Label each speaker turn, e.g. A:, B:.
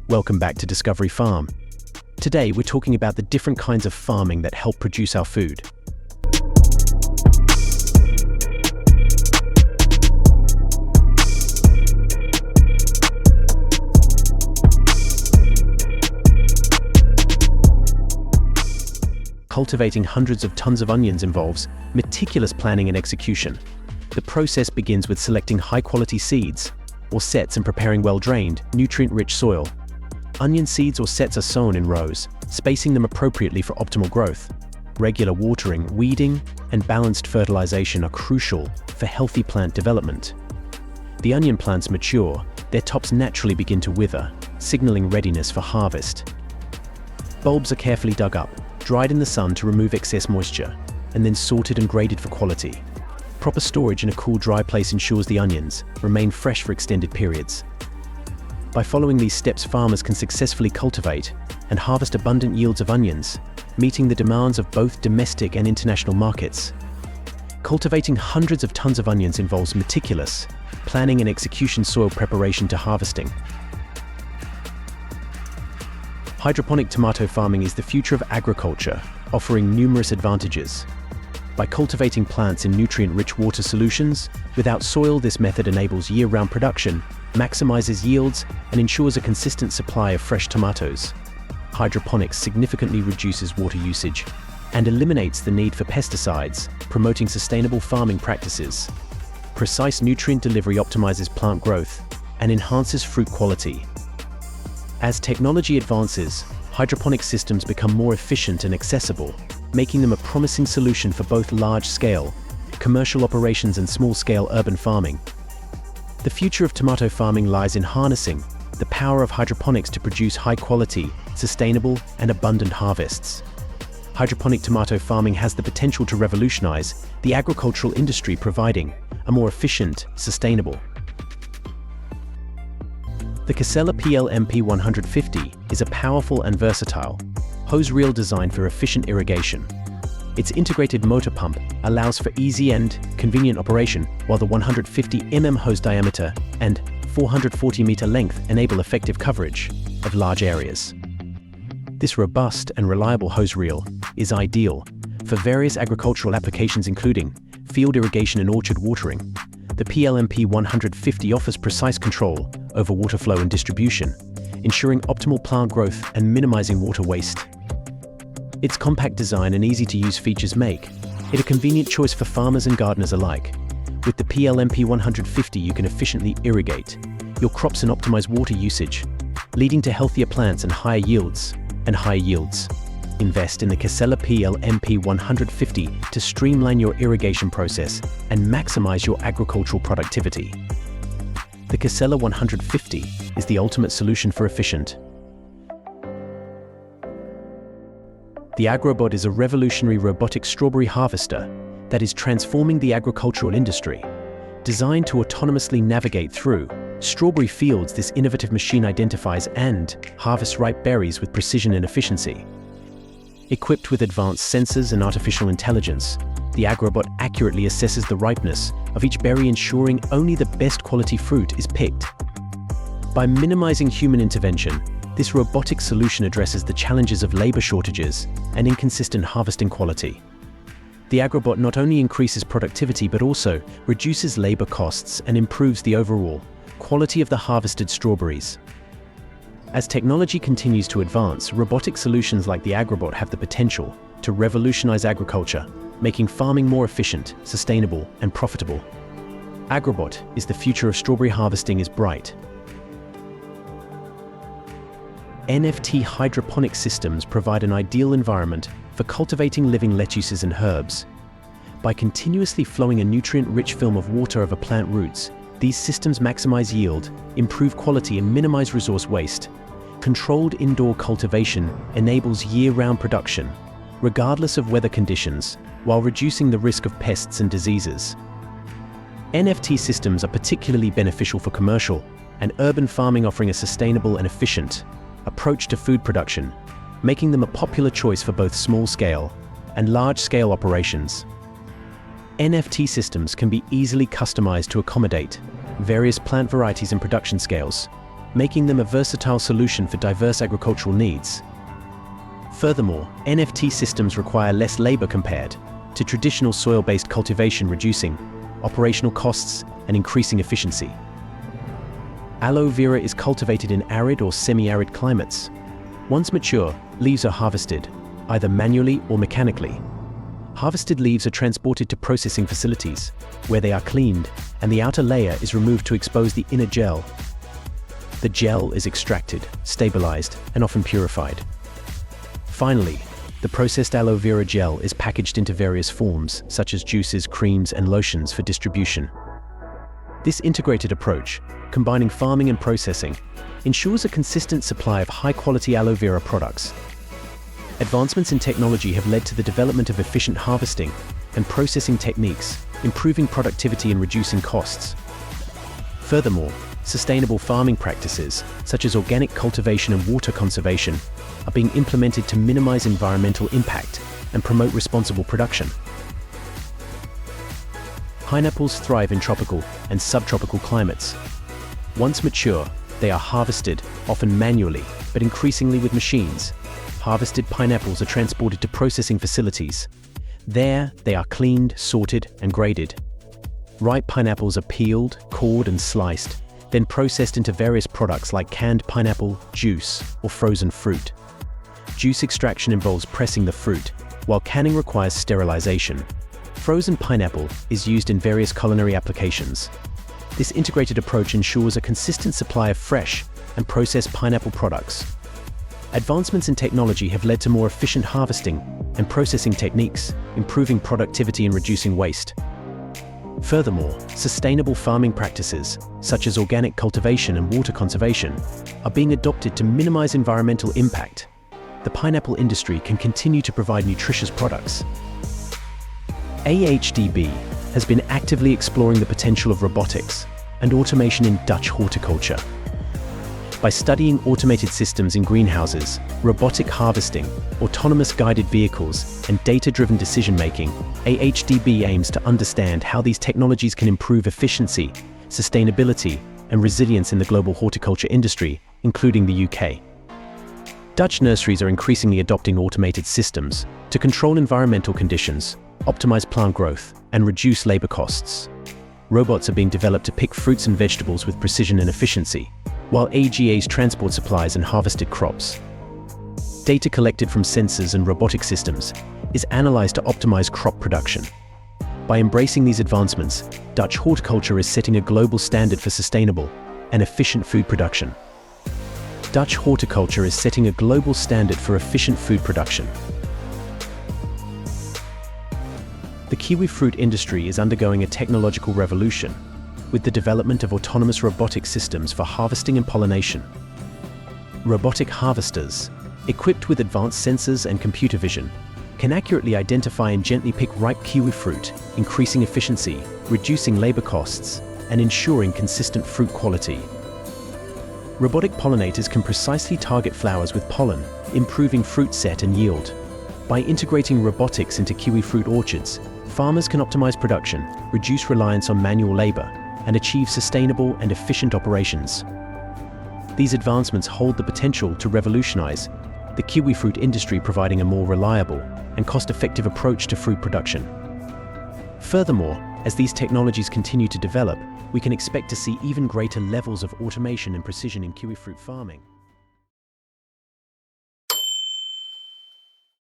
A: Welcome back to Discovery Farm. Today we're talking about the different kinds of farming that help produce our food. Cultivating hundreds of tons of onions involves meticulous planning and execution. The process begins with selecting high-quality seeds or sets and preparing well-drained, nutrient-rich soil. Onion seeds or sets are sown in rows, spacing them appropriately for optimal growth. Regular watering, weeding, and balanced fertilization are crucial for healthy plant development. The onion plants mature, their tops naturally begin to wither, signaling readiness for harvest. Bulbs are carefully dug up, dried in the sun to remove excess moisture, and then sorted and graded for quality. Proper storage in a cool, dry place ensures the onions remain fresh for extended periods. By following these steps, farmers can successfully cultivate and harvest abundant yields of onions, meeting the demands of both domestic and international markets. Cultivating hundreds of tons of onions involves meticulous planning and execution, soil preparation to harvesting. Hydroponic tomato farming is the future of agriculture, offering numerous advantages. By cultivating plants in nutrient-rich water solutions, without soil, this method enables year-round production, maximizes yields, and ensures a consistent supply of fresh tomatoes. Hydroponics significantly reduces water usage and eliminates the need for pesticides, promoting sustainable farming practices. Precise nutrient delivery optimizes plant growth and enhances fruit quality. As technology advances, hydroponic systems become more efficient and accessible, making them a promising solution for both large-scale commercial operations and small-scale urban farming. The future of tomato farming lies in harnessing the power of hydroponics to produce high-quality, sustainable, and abundant harvests. Hydroponic tomato farming has the potential to revolutionize the agricultural industry, providing a more efficient, sustainable. The Casella PLMP 150 is a powerful and versatile hose reel designed for efficient irrigation. Its integrated motor pump allows for easy and convenient operation, while the 150 mm hose diameter and 440 meter length enable effective coverage of large areas. This robust and reliable hose reel is ideal for various agricultural applications, including field irrigation and orchard watering. The PLMP 150 offers precise control over water flow and distribution, ensuring optimal plant growth and minimizing water waste. Its compact design and easy-to-use features make it a convenient choice for farmers and gardeners alike. With the PLMP 150, you can efficiently irrigate your crops and optimize water usage, leading to healthier plants and higher yields. Invest in the Casella PLMP 150 to streamline your irrigation process and maximize your agricultural productivity. The Casella 150 is the ultimate solution for efficient. The AGROBOT is a revolutionary robotic strawberry harvester that is transforming the agricultural industry. Designed to autonomously navigate through strawberry fields, this innovative machine identifies and harvests ripe berries with precision and efficiency. Equipped with advanced sensors and artificial intelligence, the AGROBOT accurately assesses the ripeness of each berry, ensuring only the best quality fruit is picked. By minimizing human intervention, this robotic solution addresses the challenges of labor shortages and inconsistent harvesting quality. The AGROBOT not only increases productivity but also reduces labor costs and improves the overall quality of the harvested strawberries. As technology continues to advance, robotic solutions like the AGROBOT have the potential to revolutionize agriculture, making farming more efficient, sustainable, and profitable. AGROBOT is the future of strawberry harvesting is bright. NFT hydroponic systems provide an ideal environment for cultivating living lettuces and herbs. By continuously flowing a nutrient-rich film of water over plant roots, these systems maximize yield, improve quality, and minimize resource waste. Controlled indoor cultivation enables year-round production, regardless of weather conditions, while reducing the risk of pests and diseases. NFT systems are particularly beneficial for commercial and urban farming, offering a sustainable and efficient approach to food production, making them a popular choice for both small-scale and large-scale operations. NFT systems can be easily customized to accommodate various plant varieties and production scales, making them a versatile solution for diverse agricultural needs. Furthermore, NFT systems require less labor compared to traditional soil-based cultivation, reducing operational costs and increasing efficiency. Aloe vera is cultivated in arid or semi-arid climates. Once mature, leaves are harvested, either manually or mechanically. Harvested leaves are transported to processing facilities, where they are cleaned, and the outer layer is removed to expose the inner gel. The gel is extracted, stabilized, and often purified. Finally, the processed aloe vera gel is packaged into various forms, such as juices, creams, and lotions for distribution. This integrated approach, combining farming and processing, ensures a consistent supply of high-quality aloe vera products. Advancements in technology have led to the development of efficient harvesting and processing techniques, improving productivity and reducing costs. Furthermore, sustainable farming practices, such as organic cultivation and water conservation, are being implemented to minimize environmental impact and promote responsible production. Pineapples thrive in tropical and subtropical climates. Once mature, they are harvested, often manually, but increasingly with machines. Harvested pineapples are transported to processing facilities. There, they are cleaned, sorted, and graded. Ripe pineapples are peeled, cored, and sliced, then processed into various products like canned pineapple, juice, or frozen fruit. Juice extraction involves pressing the fruit, while canning requires sterilization. Frozen pineapple is used in various culinary applications. This integrated approach ensures a consistent supply of fresh and processed pineapple products. Advancements in technology have led to more efficient harvesting and processing techniques, improving productivity and reducing waste. Furthermore, sustainable farming practices, such as organic cultivation and water conservation, are being adopted to minimize environmental impact. The pineapple industry can continue to provide nutritious products. AHDB has been actively exploring the potential of robotics and automation in Dutch horticulture. By studying automated systems in greenhouses, robotic harvesting, autonomous guided vehicles, and data-driven decision-making, AHDB aims to understand how these technologies can improve efficiency, sustainability, and resilience in the global horticulture industry, including the UK. Dutch nurseries are increasingly adopting automated systems to control environmental conditions, optimize plant growth, and reduce labor costs. Robots are being developed to pick fruits and vegetables with precision and efficiency, while AGAs transport supplies and harvested crops. Data collected from sensors and robotic systems is analyzed to optimize crop production. By embracing these advancements, Dutch horticulture is setting a global standard for sustainable and efficient food production. Dutch horticulture is setting a global standard for efficient food production. The kiwi fruit industry is undergoing a technological revolution, with the development of autonomous robotic systems for harvesting and pollination. Robotic harvesters, equipped with advanced sensors and computer vision, can accurately identify and gently pick ripe kiwi fruit, increasing efficiency, reducing labor costs, and ensuring consistent fruit quality. Robotic pollinators can precisely target flowers with pollen, improving fruit set and yield. By integrating robotics into kiwi fruit orchards, farmers can optimize production, reduce reliance on manual labor, and achieve sustainable and efficient operations. These advancements hold the potential to revolutionize the kiwi fruit industry, providing a more reliable and cost-effective approach to fruit production. Furthermore, as these technologies continue to develop, we can expect to see even greater levels of automation and precision in kiwi fruit farming.